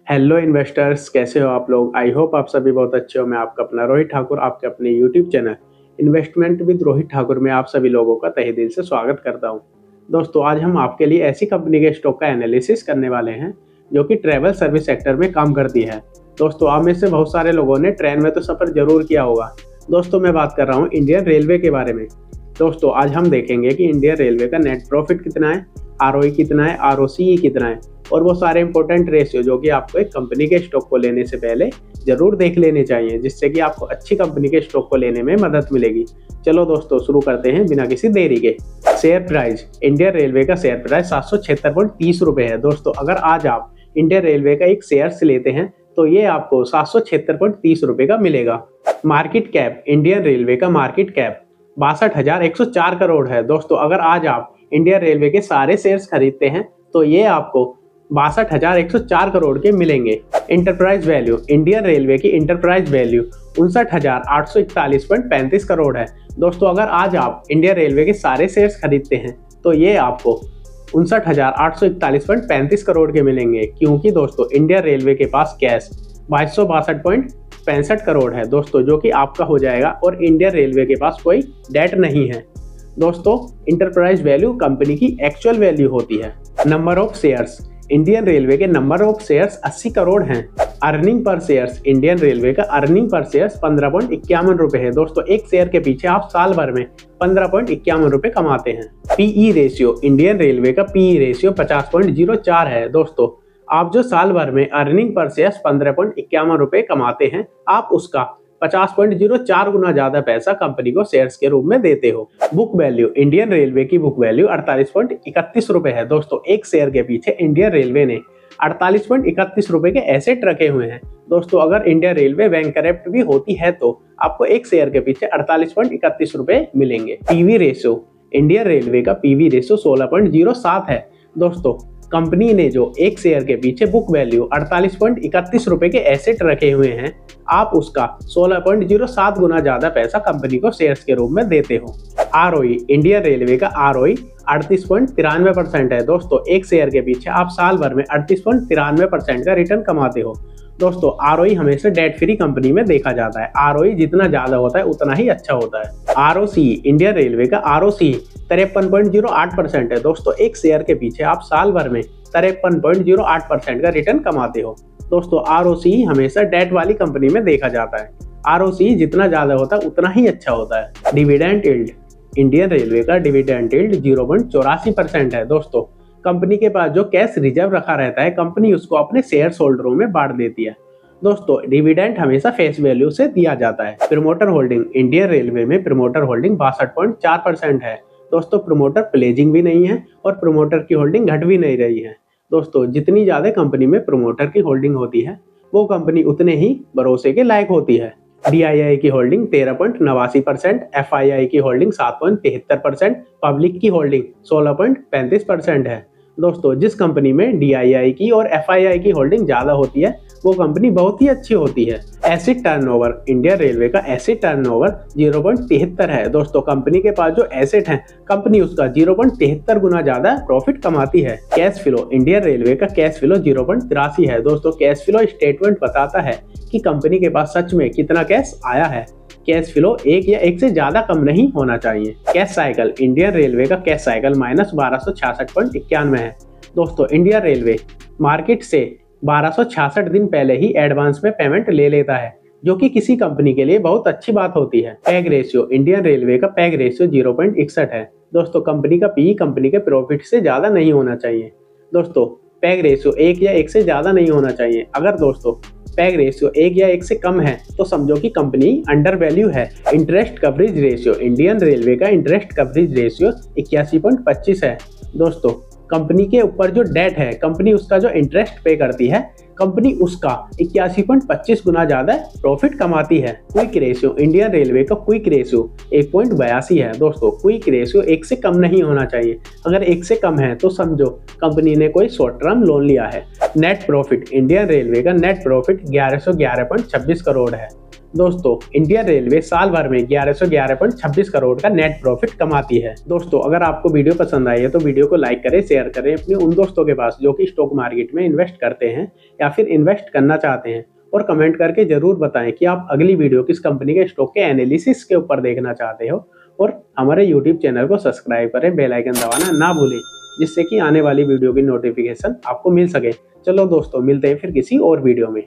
Hello investors, कैसे हो आप लोग। आई होप आप सभी बहुत अच्छे हो। मैं आपका अपना रोहित ठाकुर आपके अपने YouTube channel investment with Rohit Thakur में आप सभी लोगों का तहे दिल से स्वागत करता हूं। दोस्तों, आज हम आपके लिए ऐसी कंपनी के स्टॉक का एनालिसिस करने वाले हैं जो कि ट्रैवल सर्विस सेक्टर में काम करती है। दोस्तों, आप में से बहुत सारे लोगों ने ट्रेन में तो सफ़र जरूर किया होगा। दोस्तों, मैं बात कर रहा हूँ इंडियन रेलवे के बारे में। दोस्तों, आज हम देखेंगे कि इंडियन रेलवे का नेट प्रॉफिट कितना है, आरओई कितना है, आरओसीई कितना है और वो सारे इंपॉर्टेंट रेशियो जो कि आपको एक कंपनी के स्टॉक को लेने से पहले जरूर देख लेने चाहिए, जिससे कि आपको अच्छी कंपनी के स्टॉक को लेने में मदद मिलेगी। चलो दोस्तों, शुरू करते हैं बिना किसी देरी के। शेयर प्राइस, इंडियन रेलवे का शेयर प्राइस 776.30 रुपये है। दोस्तों, अगर आज आप इंडियन रेलवे का एक शेयर लेते हैं तो ये आपको 776.30 रुपये का मिलेगा। मार्केट कैप, इंडियन रेलवे का मार्केट कैप 62,104 करोड़ है। दोस्तों, अगर आज आप इंडियन रेलवे के सारे शेयर्स खरीदते हैं तो ये आपको 62,104 करोड़ के मिलेंगे। इंटरप्राइज वैल्यू, इंडियन रेलवे की इंटरप्राइज वैल्यू 59,841.35 करोड़ है। दोस्तों, अगर आज आप इंडियन रेलवे के सारे शेयर्स खरीदते हैं तो ये आपको 59,841.35 करोड़ के मिलेंगे, क्योंकि दोस्तों इंडियन रेलवे के पास कैश 2262.65 करोड़ है दोस्तों, जो कि आपका हो जाएगा और इंडियन रेलवे के पास कोई डेट नहीं है। दोस्तों, इंटरप्राइज वैल्यू कंपनी की एक्चुअल वैल्यू होती है। Number of shares, Indian railway के नंबर ऑफ शेयर्स 80 करोड़ हैं। Earning per shares, Indian railway का अर्निंग पर शेयर्स 15.51 रुपये है। दोस्तों, एक शेयर के पीछे आप साल भर में 15.51 रुपये कमाते हैं। पीई रेशियो, इंडियन रेलवे का पीई रेशियो 50.04 है। दोस्तों, आप जो साल भर में अर्निंग पर शेयर्स 15.51 रुपये कमाते हैं, आप उसका 50.04 गुना ज्यादा पैसा कंपनी को शेयर्स के रूप में देते हो। बुक वैल्यू, इंडियन रेलवे की बुक वैल्यू 48.31 रुपये है। दोस्तों, एक शेयर के पीछे इंडियन रेलवे ने 48.31 रुपये के एसेट रखे हुए हैं। दोस्तों, अगर इंडियन रेलवे बैंकरप्ट भी होती है तो आपको एक शेयर के पीछे 48.31 रुपये मिलेंगे। पीवी रेशियो, इंडियन रेलवे का पीवी रेशियो 16.07 है। दोस्तों, कंपनी ने जो एक शेयर के पीछे बुक वैल्यू 48.31 रुपये के एसेट रखे हुए हैं, आप उसका 16.07 गुना ज्यादा पैसा कंपनी को शेयर्स के रूप में देते हो। आरओई, इंडियन रेलवे का आरओई 38.93% है। दोस्तों, एक शेयर के पीछे आप साल भर में 38.93% का रिटर्न कमाते हो। दोस्तों, आरओई हमेशा डेट फ्री कंपनी में देखा जाता है। आरओई जितना ज्यादा होता है उतना ही अच्छा होता है। आरओसी, इंडियन रेलवे का आरओसी 53.08% है। दोस्तों, एक शेयर के पीछे आप साल भर में 53.08% का रिटर्न कमाते हो। दोस्तों, आरओसी हमेशा डेट वाली कंपनी में देखा जाता है। आरओसी जितना ज्यादा होता है उतना ही अच्छा होता है। डिविडेंड यील्ड, इंडियन रेलवे का डिविडेंड यील्ड 0.84% है। दोस्तों, कंपनी के पास जो कैश रिजर्व रखा रहता है, कंपनी उसको अपने शेयर होल्डरों में बांट देती है। दोस्तों, डिविडेंड हमेशा फेस वैल्यू से दिया जाता है। प्रमोटर होल्डिंग, इंडियन रेलवे में प्रमोटर होल्डिंग 62.4% है। दोस्तों, प्रमोटर प्लेजिंग भी नहीं है और प्रमोटर की होल्डिंग घट भी नहीं रही है। दोस्तों, जितनी ज्यादा कंपनी में प्रमोटर की होल्डिंग होती है वो कंपनी उतने ही भरोसे के लायक होती है। डीआईआई की होल्डिंग 13.89%, एफआईआई की होल्डिंग 7.73%, पब्लिक की होल्डिंग 16.35% है। दोस्तों, जिस कंपनी में डीआईआई की और एफआईआई की होल्डिंग ज्यादा होती है वो कंपनी बहुत ही अच्छी होती है। एसेट टर्नओवर, इंडियन रेलवे का एसेट टर्नओवर 0.73 है। दोस्तों, कंपनी के पास जो एसेट है कंपनी उसका 0.73 गुना ज्यादा प्रॉफिट कमाती है। कैश फ्लो, इंडियन रेलवे का कैश फ्लो 0.83 है। दोस्तों, कैश फ्लो स्टेटमेंट बताता है कि कंपनी के पास सच में कितना कैश आया है। कैश फ्लो एक या एक से ज्यादा कम नहीं होना चाहिए। कैश साइकिल, इंडियन रेलवे का कैश साइकिल -1266.91 है। दोस्तों, इंडियन रेलवे मार्केट से 1266 दिन पहले ही एडवांस में पेमेंट ले लेता है, जो कि किसी कंपनी के लिए बहुत अच्छी बात होती है। पैग रेशियो, इंडियन रेलवे का पैग रेशियो 0.61 है। दोस्तों, कंपनी का पी कंपनी के प्रॉफिट से ज्यादा नहीं होना चाहिए। दोस्तों, पैग रेशियो एक या एक से ज्यादा नहीं होना चाहिए। अगर दोस्तों पैग रेशियो एक या एक से कम है तो समझो कि कंपनी अंडर वैल्यू है। Interest coverage ratio, Indian railway का इंटरेस्ट कवरेज रेशियो 81.25 है। दोस्तों, कंपनी के ऊपर जो डेट है कंपनी उसका जो इंटरेस्ट पे करती है, कंपनी उसका 81.25 गुना ज्यादा प्रॉफिट कमाती है। क्विक रेशियो, इंडियन रेलवे का क्विक रेशियो 1.82 है। दोस्तों, क्विक रेशियो एक से कम नहीं होना चाहिए। अगर एक से कम है तो समझो कंपनी ने कोई शॉर्ट टर्म लोन लिया है। नेट प्रॉफिट, इंडियन रेलवे का नेट प्रॉफिट 1111.26 करोड़ है। दोस्तों इंडियन रेलवे साल भर में 1111.26 करोड़ का नेट प्रॉफिट कमाती है। दोस्तों अगर आपको वीडियो पसंद आई है तो वीडियो को लाइक करें, शेयर करें अपने उन दोस्तों के पास जो कि स्टॉक मार्केट में इन्वेस्ट करते हैं या फिर इन्वेस्ट करना चाहते हैं, और कमेंट करके जरूर बताएं कि आप अगली वीडियो किस कंपनी के स्टॉक के एनालिसिस के ऊपर देखना चाहते हो। और हमारे यूट्यूब चैनल को सब्सक्राइब करें, बेल आइकन दबाना ना भूलें, जिससे कि आने वाली वीडियो की नोटिफिकेशन आपको मिल सके। चलो दोस्तों मिलते हैं फिर किसी और वीडियो में।